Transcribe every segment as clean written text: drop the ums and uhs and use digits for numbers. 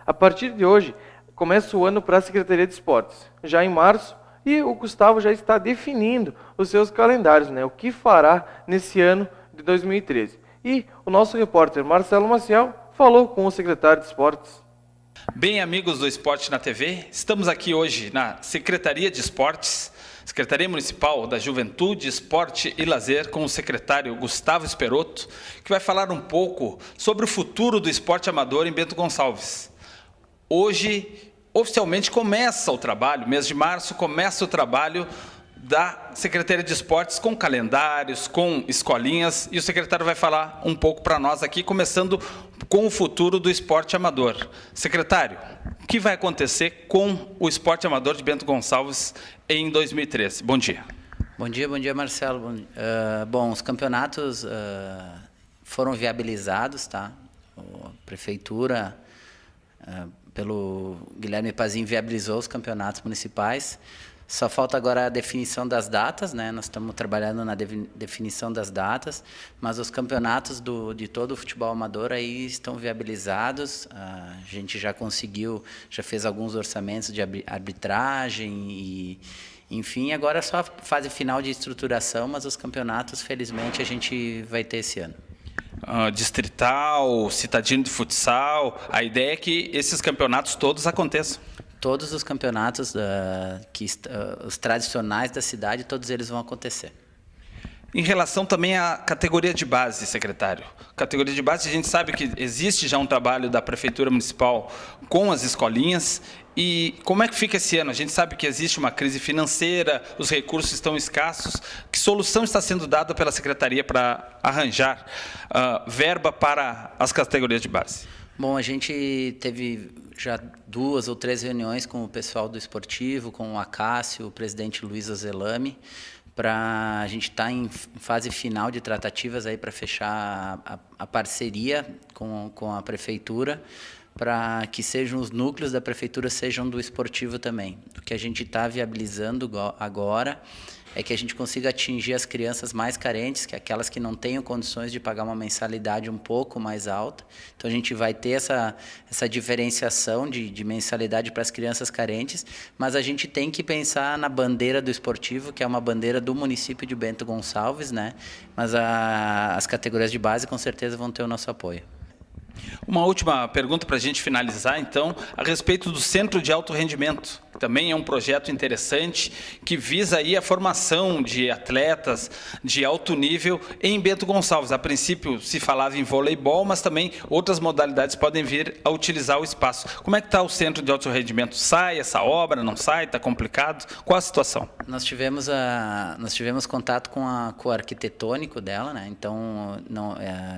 A partir de hoje, começa o ano para a Secretaria de Esportes, já em março, e o Gustavo já está definindo os seus calendários, né? O que fará nesse ano de 2013. E o nosso repórter Marcelo Maciel falou com o secretário de Esportes. Bem, amigos do Esporte na TV, estamos aqui hoje na Secretaria de Esportes, Secretaria Municipal da Juventude, Esporte e Lazer, com o secretário Gustavo Esperotto, que vai falar um pouco sobre o futuro do esporte amador em Bento Gonçalves. Hoje, oficialmente, começa o trabalho, mês de março, começa o trabalho da Secretaria de Esportes com calendários, com escolinhas, e o secretário vai falar um pouco para nós aqui, começando com o futuro do esporte amador. Secretário, o que vai acontecer com o esporte amador de Bento Gonçalves em 2013? Bom dia. Bom dia, Marcelo. Bom, os campeonatos foram viabilizados, tá? A prefeitura, pelo Guilherme Pazin, viabilizou os campeonatos municipais. Só falta agora a definição das datas, né? Nós estamos trabalhando na definição das datas, mas os campeonatos de todo o futebol amador aí estão viabilizados. A gente já conseguiu, já fez alguns orçamentos de arbitragem e, enfim, agora é só a fase final de estruturação, mas os campeonatos, felizmente, a gente vai ter esse ano. Distrital, citadino de futsal, a ideia é que esses campeonatos todos aconteçam. Todos os campeonatos, os tradicionais da cidade, todos eles vão acontecer. Em relação também à categoria de base, secretário. Categoria de base, a gente sabe que existe já um trabalho da Prefeitura Municipal com as escolinhas. E como é que fica esse ano? A gente sabe que existe uma crise financeira, os recursos estão escassos. Que solução está sendo dada pela Secretaria para arranjar verba para as categorias de base? Bom, a gente teve já 2 ou 3 reuniões com o pessoal do esportivo, com o Acácio, o presidente Luiz Ozelami, para a gente estar em fase final de tratativas aí para fechar a parceria com a prefeitura, para que sejam os núcleos da prefeitura sejam do esportivo também. O que a gente está viabilizando agora é que a gente consiga atingir as crianças mais carentes, que é aquelas que não tenham condições de pagar uma mensalidade um pouco mais alta. Então, a gente vai ter essa diferenciação de mensalidade para as crianças carentes, mas a gente tem que pensar na bandeira do esportivo, que é uma bandeira do município de Bento Gonçalves, né? Mas as categorias de base, com certeza, vão ter o nosso apoio. Uma última pergunta para a gente finalizar, então, a respeito do Centro de Alto Rendimento. Também é um projeto interessante que visa aí a formação de atletas de alto nível em Bento Gonçalves. A princípio se falava em voleibol, mas também outras modalidades podem vir a utilizar o espaço. Como é que está o Centro de Alto Rendimento? Sai essa obra, não sai? Está complicado? Qual a situação? Nós tivemos contato com o arquitetônico dela, né? Então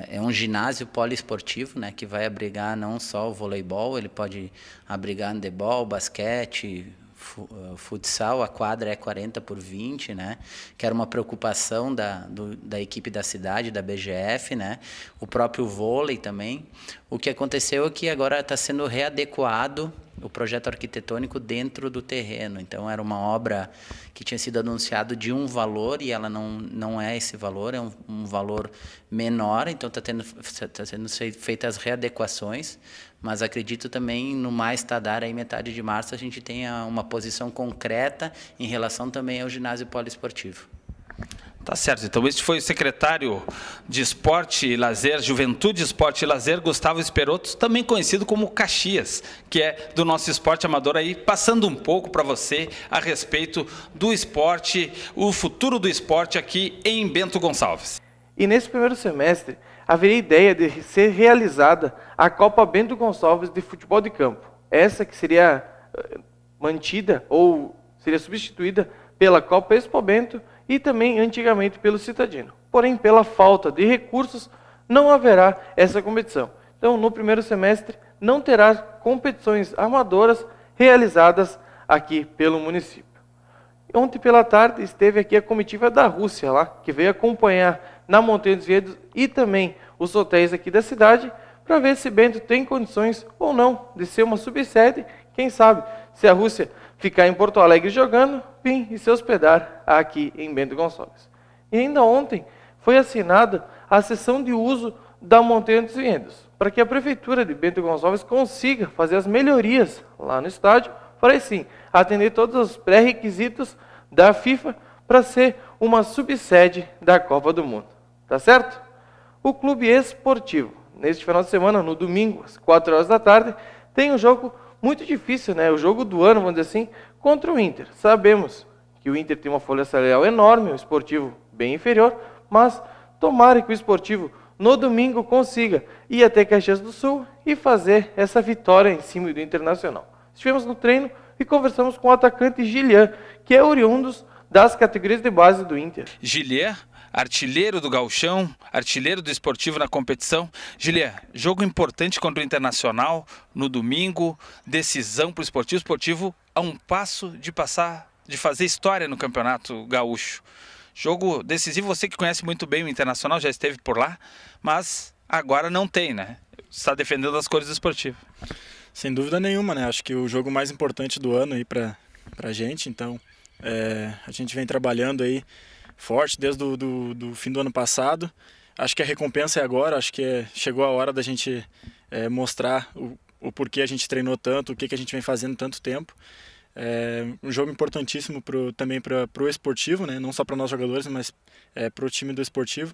é um ginásio poliesportivo, né? Que vai abrigar não só o voleibol, ele pode abrigar handebol, basquete, futsal. A quadra é 40 por 20, né? Que era uma preocupação da equipe da cidade, da BGF, né? O próprio vôlei também. O que aconteceu é que agora está sendo readequado o projeto arquitetônico dentro do terreno. Então, era uma obra que tinha sido anunciado de um valor e ela não é esse valor, é um valor menor. Então, está sendo feitas as readequações, mas acredito também no mais tardar, aí metade de março, a gente tenha uma posição concreta em relação também ao ginásio poliesportivo. Tá certo. Então, este foi o secretário de Esporte e Lazer, Juventude, Esporte e Lazer, Gustavo Esperotto, também conhecido como Caxias, que é do nosso esporte amador aí, passando um pouco para você a respeito do esporte, o futuro do esporte aqui em Bento Gonçalves. E nesse primeiro semestre, haveria ideia de ser realizada a Copa Bento Gonçalves de Futebol de Campo. Essa que seria mantida ou seria substituída pela Copa Expo Bento e também antigamente pelo Citadino. Porém, pela falta de recursos, não haverá essa competição. Então, no primeiro semestre, não terá competições amadoras realizadas aqui pelo município. Ontem pela tarde esteve aqui a comitiva da Rússia lá, que veio acompanhar na Montanha dos Vinhedos e também os hotéis aqui da cidade, para ver se Bento tem condições ou não de ser uma subsede. Quem sabe, se a Rússia ficar em Porto Alegre jogando, vir e se hospedar aqui em Bento Gonçalves. E ainda ontem foi assinada a cessão de uso da Montanha dos Vinhedos. para que a Prefeitura de Bento Gonçalves consiga fazer as melhorias lá no estádio, para aí sim atender todos os pré-requisitos da FIFA para ser uma subsede da Copa do Mundo. Tá certo? O Clube Esportivo, neste final de semana, no domingo, às 4 horas da tarde, tem um jogo muito difícil, né? O jogo do ano, vamos dizer assim, contra o Inter. Sabemos que o Inter tem uma folha salarial enorme, o Esportivo bem inferior, mas tomara que o Esportivo no domingo consiga ir até Caxias do Sul e fazer essa vitória em cima do Internacional. Estivemos no treino e conversamos com o atacante Gilian, que é oriundo das categorias de base do Inter. Gilian, artilheiro do Gauchão, artilheiro do Esportivo na competição. Gilian, jogo importante contra o Internacional no domingo, decisão para o Esportivo. Esportivo a um passo de fazer história no Campeonato Gaúcho. Jogo decisivo, você que conhece muito bem o Internacional, já esteve por lá, mas agora não tem, né? Está defendendo as cores do Esportivo. Sem dúvida nenhuma, né? Acho que o jogo mais importante do ano aí pra gente, então a gente vem trabalhando aí forte desde do fim do ano passado. Acho que a recompensa é agora, acho que chegou a hora da gente mostrar o porquê a gente treinou tanto, o que a gente vem fazendo tanto tempo. Um jogo importantíssimo também para o Esportivo, né? Não só para nós jogadores, mas para o time do Esportivo.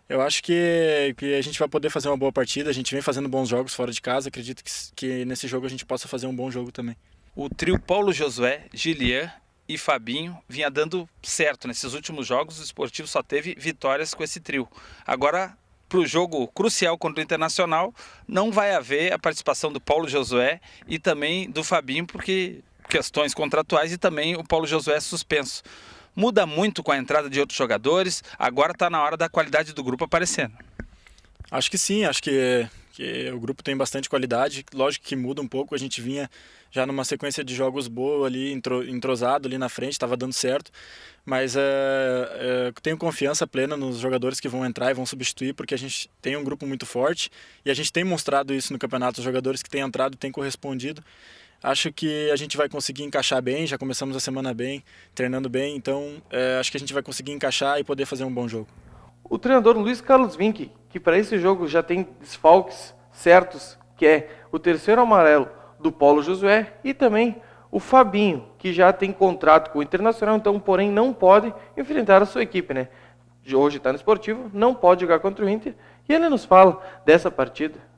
Eu acho que a gente vai poder fazer uma boa partida, a gente vem fazendo bons jogos fora de casa, acredito que nesse jogo a gente possa fazer um bom jogo também. O trio Paulo Josué, Gilian e Fabinho vinha dando certo nesses últimos jogos, o Esportivo só teve vitórias com esse trio. Agora, para o jogo crucial contra o Internacional, não vai haver a participação do Paulo Josué e também do Fabinho, porque questões contratuais e também o Paulo Josué é suspenso. Muda muito com a entrada de outros jogadores, agora está na hora da qualidade do grupo aparecendo. Acho que sim, acho que o grupo tem bastante qualidade, lógico que muda um pouco, a gente vinha já numa sequência de jogos boa ali, entrosado ali na frente, estava dando certo, mas tenho confiança plena nos jogadores que vão entrar e vão substituir, porque a gente tem um grupo muito forte e a gente tem mostrado isso no campeonato, os jogadores que têm entrado têm correspondido. Acho que a gente vai conseguir encaixar bem, já começamos a semana bem, treinando bem, então acho que a gente vai conseguir encaixar e poder fazer um bom jogo. O treinador Luiz Carlos Vinck, que para esse jogo já tem desfalques certos, que é o terceiro amarelo do Paulo Josué e também o Fabinho, que já tem contrato com o Internacional, então porém não pode enfrentar a sua equipe, né? Hoje está no Esportivo, não pode jogar contra o Inter, e ele nos fala dessa partida.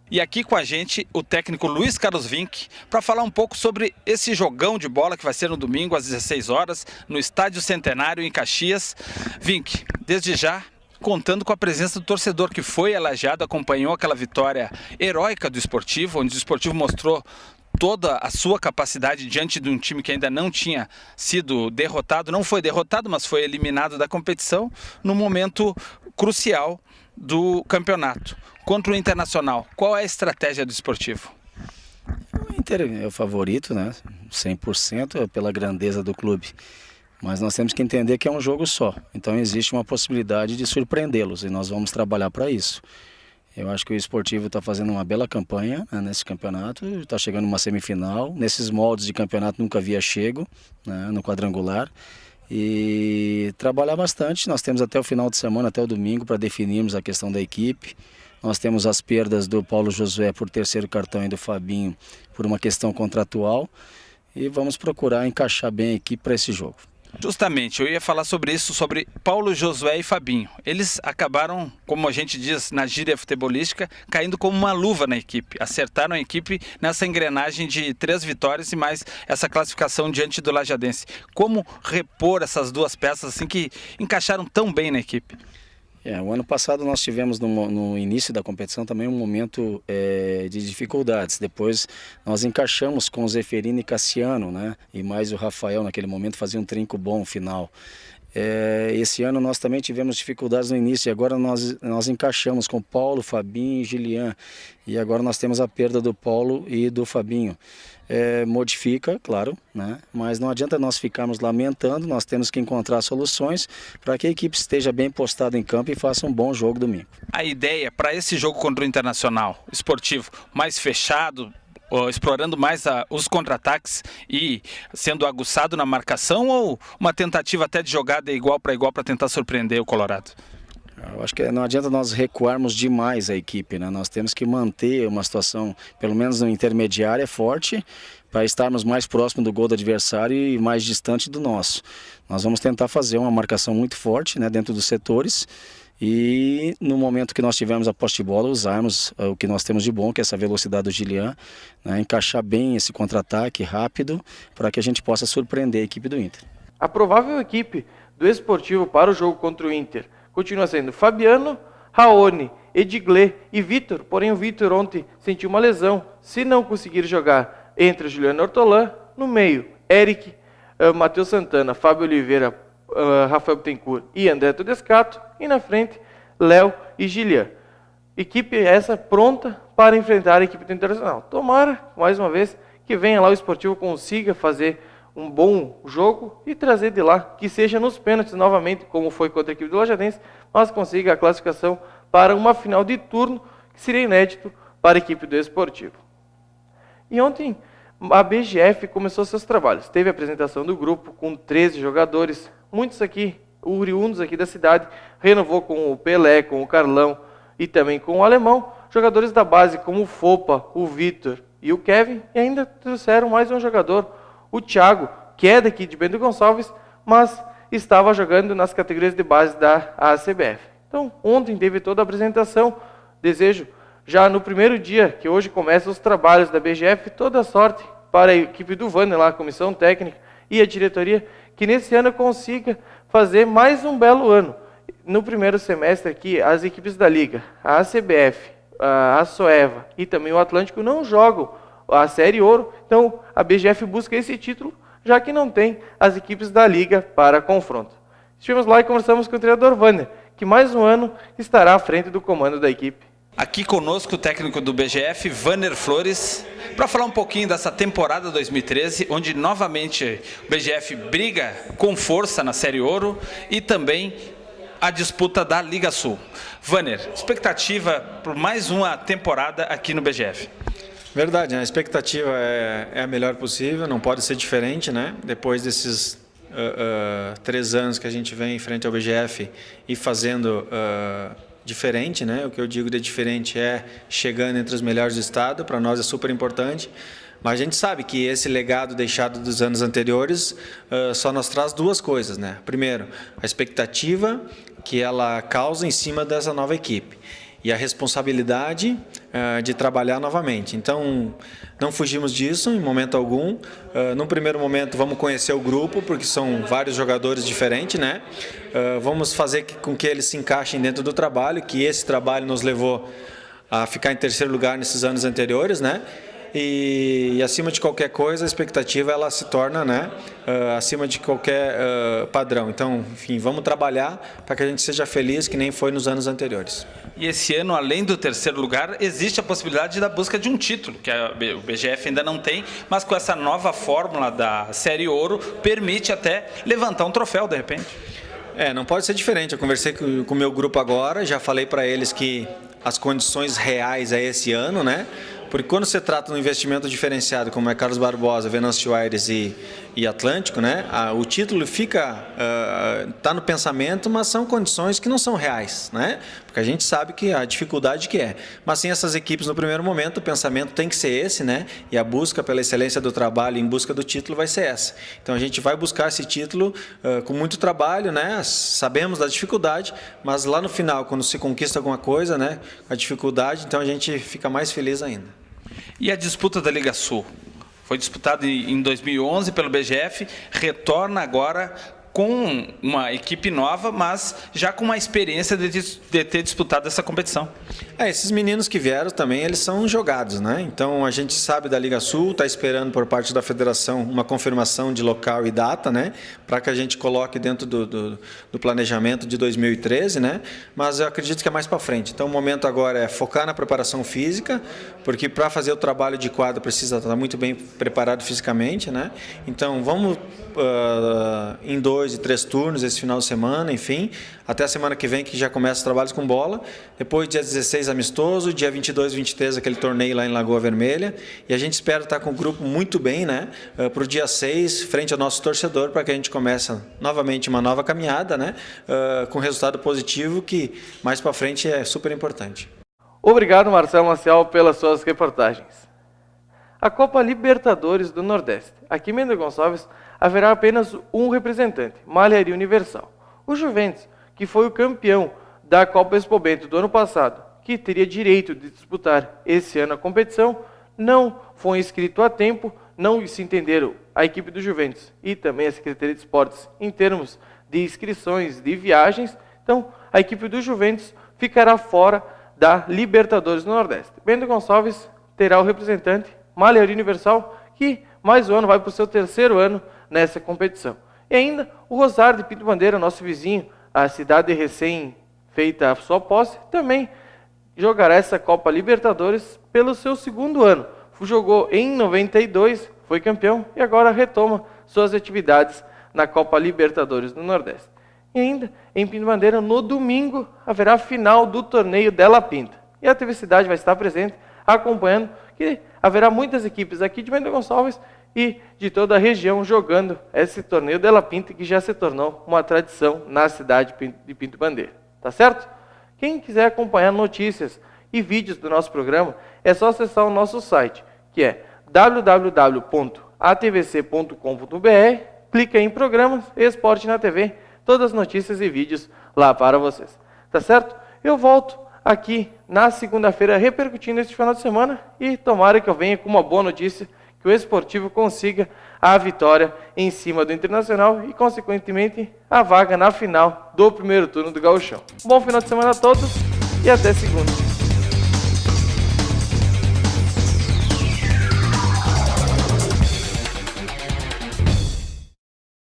E aqui com a gente o técnico Luiz Carlos Vinck para falar um pouco sobre esse jogão de bola que vai ser no domingo às 16 horas no Estádio Centenário em Caxias. Vinck, desde já contando com a presença do torcedor que foi elajado, acompanhou aquela vitória heróica do Esportivo, onde o Esportivo mostrou toda a sua capacidade diante de um time que ainda não tinha sido derrotado, não foi derrotado, mas foi eliminado da competição no momento crucial do campeonato. Contra o Internacional, qual é a estratégia do Esportivo? O Inter é o favorito, né? 100% pela grandeza do clube. Mas nós temos que entender que é um jogo só. Então existe uma possibilidade de surpreendê-los e nós vamos trabalhar para isso. Eu acho que o Esportivo está fazendo uma bela campanha, né, nesse campeonato, está chegando numa semifinal. Nesses moldes de campeonato nunca havia chego, né, no quadrangular. E trabalhar bastante. Nós temos até o final de semana, até o domingo, para definirmos a questão da equipe. Nós temos as perdas do Paulo Josué por terceiro cartão e do Fabinho por uma questão contratual. E vamos procurar encaixar bem a equipe para esse jogo. Justamente, eu ia falar sobre isso, sobre Paulo Josué e Fabinho. Eles acabaram, como a gente diz na gíria futebolística, caindo como uma luva na equipe. Acertaram a equipe nessa engrenagem de 3 vitórias e mais essa classificação diante do Lajadense. Como repor essas duas peças assim que encaixaram tão bem na equipe? O ano passado nós tivemos no início da competição também um momento de dificuldades. Depois nós encaixamos com o Zeferino e Cassiano, né? E mais o Rafael naquele momento fazia um trinco bom no final. Esse ano nós também tivemos dificuldades no início e agora nós encaixamos com Paulo, Fabinho e Gilian. E agora nós temos a perda do Paulo e do Fabinho. Modifica, claro, né? Mas não adianta nós ficarmos lamentando, nós temos que encontrar soluções para que a equipe esteja bem postada em campo e faça um bom jogo domingo. A ideia para esse jogo contra o Internacional Esportivo mais fechado, explorando mais os contra-ataques e sendo aguçado na marcação ou uma tentativa até de jogada igual para tentar surpreender o Colorado? Eu acho que não adianta nós recuarmos demais a equipe, né? Nós temos que manter uma situação, pelo menos no intermediária, forte, para estarmos mais próximo do gol do adversário e mais distante do nosso. Nós vamos tentar fazer uma marcação muito forte, né, dentro dos setores, e no momento que nós tivermos a posse de bola, usarmos o que nós temos de bom, que é essa velocidade do Gilian, né, encaixar bem esse contra-ataque rápido, para que a gente possa surpreender a equipe do Inter. A provável equipe do Esportivo para o jogo contra o Inter continua sendo Fabiano, Raoni, Edgley e Vitor, porém o Vitor ontem sentiu uma lesão. Se não conseguir jogar, entre Juliano Ortolan, no meio, Eric, Matheus Santana, Fábio Oliveira, Rafael Bittencourt e André Todescato, e na frente, Léo e Gilian. Equipe essa pronta para enfrentar a equipe do Internacional. Tomara, mais uma vez, que venha lá o Esportivo consiga fazer um bom jogo e trazer de lá, que seja nos pênaltis novamente, como foi contra a equipe do Lajadense, mas consiga a classificação para uma final de turno, que seria inédito para a equipe do Esportivo. E ontem a BGF começou seus trabalhos. Teve a apresentação do grupo com 13 jogadores, muitos aqui, oriundos aqui da cidade, renovou com o Pelé, com o Carlão e também com o Alemão, jogadores da base como o Fopa, o Vitor e o Kevin, e ainda trouxeram mais um jogador, o Thiago, que é daqui de Bento Gonçalves, mas estava jogando nas categorias de base da ACBF. Então, ontem teve toda a apresentação. Desejo, já no primeiro dia, que hoje começam os trabalhos da BGF, toda a sorte para a equipe do Vander, lá, a comissão técnica e a diretoria, que nesse ano consiga fazer mais um belo ano. No primeiro semestre aqui, as equipes da Liga, a ACBF, a Soeva e também o Atlântico não jogam a Série Ouro, então a BGF busca esse título, já que não tem as equipes da Liga para confronto. Estivemos lá e conversamos com o treinador Vander, que mais um ano estará à frente do comando da equipe. Aqui conosco o técnico do BGF, Vander Flores, para falar um pouquinho dessa temporada 2013, onde novamente o BGF briga com força na Série Ouro e também a disputa da Liga Sul. Vander, expectativa por mais uma temporada aqui no BGF? Verdade, né? A expectativa é a melhor possível, não pode ser diferente, né? Depois desses 3 anos que a gente vem em frente ao BGF e fazendo diferente, né? O que eu digo de diferente é chegando entre os melhores do estado, para nós é super importante. Mas a gente sabe que esse legado deixado dos anos anteriores só nos traz 2 coisas, né? Primeiro, a expectativa que ela causa em cima dessa nova equipe e a responsabilidade de trabalhar novamente. Então, não fugimos disso em momento algum. No primeiro momento, vamos conhecer o grupo, porque são vários jogadores diferentes, né? Vamos fazer com que eles se encaixem dentro do trabalho, que esse trabalho nos levou a ficar em 3º lugar nesses anos anteriores, né? E acima de qualquer coisa, a expectativa ela se torna, né, acima de qualquer padrão. Então, enfim, vamos trabalhar para que a gente seja feliz, que nem foi nos anos anteriores. E esse ano, além do 3º lugar, existe a possibilidade da busca de um título, que o BGF ainda não tem, mas com essa nova fórmula da Série Ouro, permite até levantar um troféu, de repente. Não pode ser diferente. Eu conversei com o meu grupo agora, já falei para eles que as condições reais é esse ano, né? Porque quando se trata de um investimento diferenciado, como é Carlos Barbosa, Venâncio Aires e Atlântico, né, o título fica, tá no pensamento, mas são condições que não são reais, né? Porque a gente sabe que a dificuldade que é. Mas sim, essas equipes no primeiro momento, o pensamento tem que ser esse, né? E a busca pela excelência do trabalho em busca do título vai ser essa. Então a gente vai buscar esse título com muito trabalho, né? Sabemos da dificuldade, mas lá no final, quando se conquista alguma coisa, né, a dificuldade, então a gente fica mais feliz ainda. E a disputa da Liga Sul? Foi disputada em 2011 pelo BGF, retorna agora com uma equipe nova, mas já com uma experiência de ter disputado essa competição. Esses meninos que vieram também, eles são jogados, né? Então a gente sabe da Liga Sul, está esperando por parte da federação uma confirmação de local e data, né? Para que a gente coloque dentro do planejamento de 2013, né? Mas eu acredito que é mais para frente. Então o momento agora é focar na preparação física, porque para fazer o trabalho de quadra precisa estar muito bem preparado fisicamente, né? Então vamos em 2 2 e 3 turnos esse final de semana, enfim, até a semana que vem que já começa os trabalhos com bola. Depois, dia 16, amistoso, dia 22 e 23, aquele torneio lá em Lagoa Vermelha. E a gente espera estar com o grupo muito bem, né? Para o dia 6, frente ao nosso torcedor, para que a gente comece novamente uma nova caminhada, né? Com resultado positivo, que mais para frente é super importante. Obrigado, Marcelo Maciel, pelas suas reportagens. A Copa Libertadores do Nordeste. Aqui em Bento Gonçalves haverá apenas um representante, Malharia Universal. O Juventus, que foi o campeão da Copa Expo Bento do ano passado, que teria direito de disputar esse ano a competição, não foi inscrito a tempo, não se entenderam a equipe do Juventus e também a Secretaria de Esportes em termos de inscrições, de viagens. Então, a equipe do Juventus ficará fora da Libertadores do Nordeste. Bento Gonçalves terá o representante Malharia Universal, que mais um ano vai para o seu 3º ano nessa competição. E ainda o Rosário de Pinto Bandeira, nosso vizinho, a cidade recém-feita a sua posse, também jogará essa Copa Libertadores pelo seu 2º ano. Jogou em 92, foi campeão e agora retoma suas atividades na Copa Libertadores do Nordeste. E ainda, em Pinto Bandeira, no domingo, haverá a final do torneio Della Pinta. E a TV Cidade vai estar presente, acompanhando, que haverá muitas equipes aqui de Bento Gonçalves e de toda a região jogando esse torneio Della Pinta, que já se tornou uma tradição na cidade de Pinto Bandeira. Tá certo? Quem quiser acompanhar notícias e vídeos do nosso programa, é só acessar o nosso site, que é www.atvc.com.br, clica em Programas e Esporte na TV, todas as notícias e vídeos lá para vocês. Tá certo? Eu volto aqui na segunda-feira repercutindo este final de semana e tomara que eu venha com uma boa notícia, que o Esportivo consiga a vitória em cima do Internacional e, consequentemente, a vaga na final do 1º turno do Gauchão. Bom final de semana a todos e até segunda.